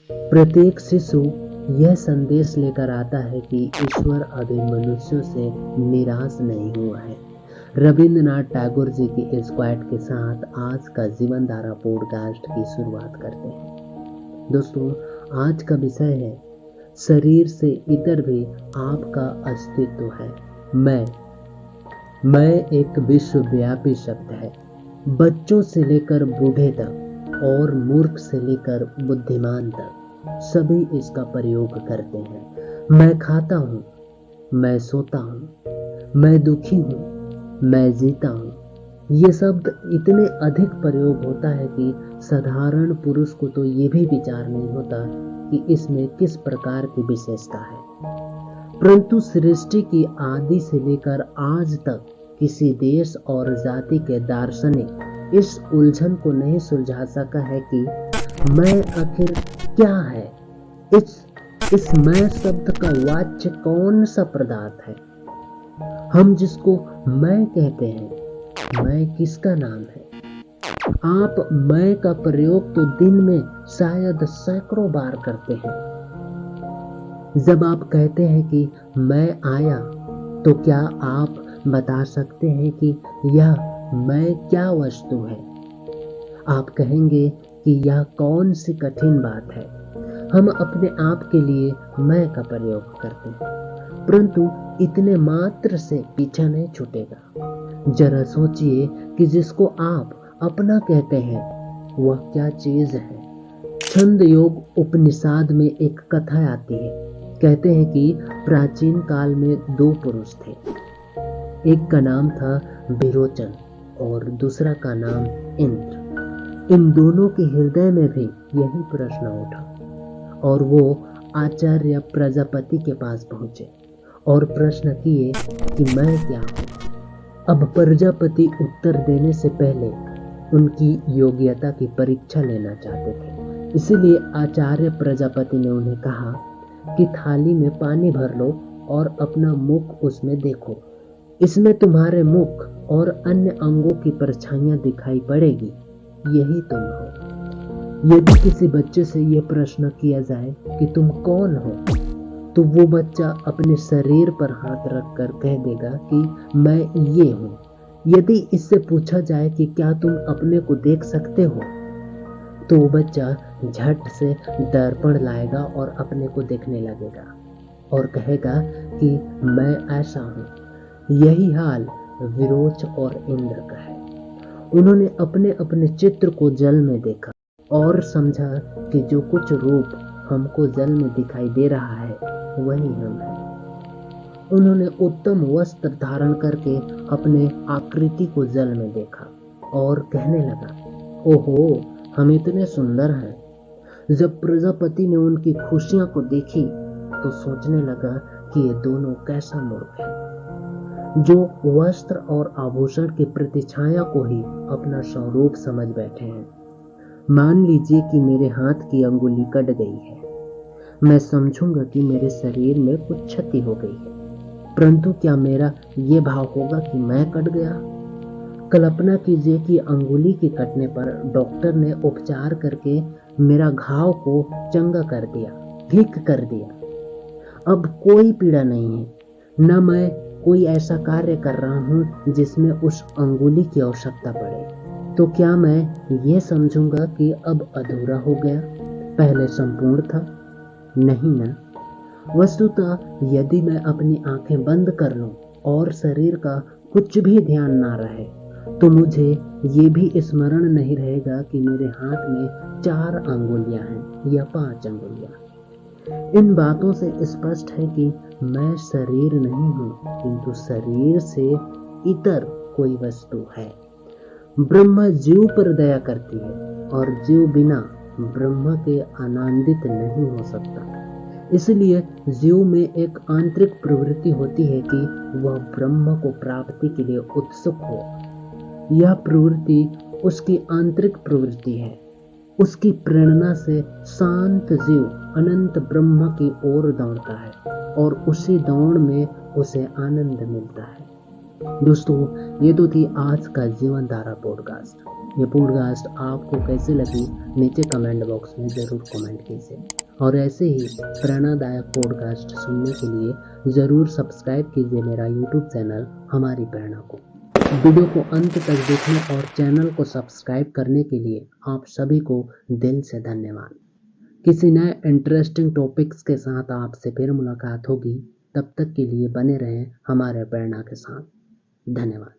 प्रत्येक शिशु यह संदेश लेकर आता है कि ईश्वर अभी मनुष्यों से निराश नहीं हुआ है। रविंद्रनाथ टैगोर जी की इस क्वाइट के साथ आज का जीवन धारा पॉडकास्ट की शुरुआत करते हैं। दोस्तों, आज का विषय है शरीर से इतर भी आपका अस्तित्व है। मैं एक विश्वव्यापी शब्द है। बच्चों से लेकर बूढ़े तक और मूर्ख से लेकर बुद्धिमान तक सभी इसका प्रयोग करते हैं। मैं खाता हूँ, मैं सोता हूँ, मैं दुखी हूँ, मैं जीता हूँ। ये शब्द इतने अधिक प्रयोग होता है कि साधारण पुरुष को तो ये भी विचार नहीं होता कि इसमें किस प्रकार की विशेषता है। परंतु सृष्टि की आदि से लेकर आज तक किसी देश और जाति के दार्शनिक इस उलझन को नहीं सुलझा सका है कि मैं आखिर क्या है। इस मैं शब्द का वाच्य कौन सा पदार्थ है। हम जिसको मैं कहते हैं, मैं किसका नाम है। आप मैं का प्रयोग तो दिन में शायद सैकड़ों बार करते हैं। जब आप कहते हैं कि मैं आया, तो क्या आप बता सकते हैं कि यह मैं क्या वस्तु है। आप कहेंगे कि यह कौन सी कठिन बात है। हम अपने आप के लिए मैं का प्रयोग करते हैं, परंतु इतने मात्र से पीछा नहीं छूटेगा। जरा सोचिए कि जिसको आप अपना कहते हैं वह क्या चीज है। छंद योग उपनिषद में एक कथा आती है। कहते हैं कि प्राचीन काल में दो पुरुष थे। एक का नाम था विरोचन और दूसरा का नाम इंद्र। इन दोनों के हृदय में भी यही प्रश्न उठा और वो आचार्य प्रजापति के पास पहुंचे और प्रश्न किए कि मैं क्या हूँ। अब प्रजापति उत्तर देने से पहले उनकी योग्यता की परीक्षा लेना चाहते थे। इसीलिए आचार्य प्रजापति ने उन्हें कहा कि थाली में पानी भर लो और अपना मुख उसमें देखो। इसमें तुम्हारे मुख और अन्य अंगों की परछाइयां दिखाई पड़ेगी, यही तुम हो। यदि किसी बच्चे से यह प्रश्न किया जाए कि तुम कौन हो, तो वो बच्चा अपने शरीर पर हाथ रखकर कह देगा कि मैं ये हूँ। यदि इससे पूछा जाए कि क्या तुम अपने को देख सकते हो, तो वो बच्चा झट से दर्पण लाएगा और अपने को देखने लगेगा और कहेगा कि मैं ऐसा हूँ। यही हाल विरोच और इंद्र का है। उन्होंने अपने अपने चित्र को जल में देखा और समझा कि जो कुछ रूप हमको जल में दिखाई दे रहा है वही हम हैं। उन्होंने उत्तम वस्त्र धारण करके अपने आकृति को जल में देखा और कहने लगा, ओहो, हम इतने सुंदर हैं। जब प्रजापति ने उनकी खुशियां को देखी तो सोचने लगा कि ये दोनों कैसा मूर्ख है, जो वस्त्र और आभूषण की प्रतिछाया को ही अपना स्वरूप समझ बैठे हैं। मान लीजिए कि मेरे हाथ की अंगुली कट गई है। मैं समझूंगा कि मेरे शरीर में कुछ क्षति हो गई है, परंतु क्या मेरा ये भाव होगा कि मैं कट गया। कल्पना कीजिए कि अंगुली के कटने पर डॉक्टर ने उपचार करके मेरा घाव को चंगा कर दिया, ठीक कर दिया। अब कोई पीड़ा नहीं है, न मैं कोई ऐसा कार्य कर रहा हूँ जिसमें उस अंगुली की आवश्यकता पड़े। तो क्या मैं ये समझूंगा कि अब अधूरा हो गया, पहले संपूर्ण था? नहीं ना। वस्तुतः यदि मैं अपनी आंखें बंद कर लूं और शरीर का कुछ भी ध्यान ना रहे, तो मुझे ये भी स्मरण नहीं रहेगा कि मेरे हाथ में 4 अंगुलियां हैं या 5 अंगुलियां। इन बातों से स्पष्ट है कि मैं शरीर नहीं हूँ, किंतु शरीर से इतर कोई वस्तु है। ब्रह्म जीव पर दया करती है और जीव बिना ब्रह्म के आनंदित नहीं हो सकता। इसलिए जीव में एक आंतरिक प्रवृत्ति होती है कि वह ब्रह्म को प्राप्ति के लिए उत्सुक हो। यह प्रवृत्ति उसकी आंतरिक प्रवृत्ति है। उसकी प्रेरणा से शांत जीव अनंत ब्रह्म की ओर दौड़ता है और उसी दौड़ में उसे आनंद मिलता है। दोस्तों, ये तो थी आज का जीवन धारा पॉडकास्ट। ये पॉडकास्ट आपको कैसे लगी नीचे कमेंट बॉक्स में ज़रूर कमेंट कीजिए और ऐसे ही प्रेरणादायक पॉडकास्ट सुनने के लिए ज़रूर सब्सक्राइब कीजिए मेरा यूट्यूब चैनल हमारी प्रेरणा को। वीडियो को अंत तक देखने और चैनल को सब्सक्राइब करने के लिए आप सभी को दिल से धन्यवाद। किसी नए इंटरेस्टिंग टॉपिक्स के साथ आपसे फिर मुलाकात होगी। तब तक के लिए बने रहें हमारे प्रेरणा के साथ। धन्यवाद।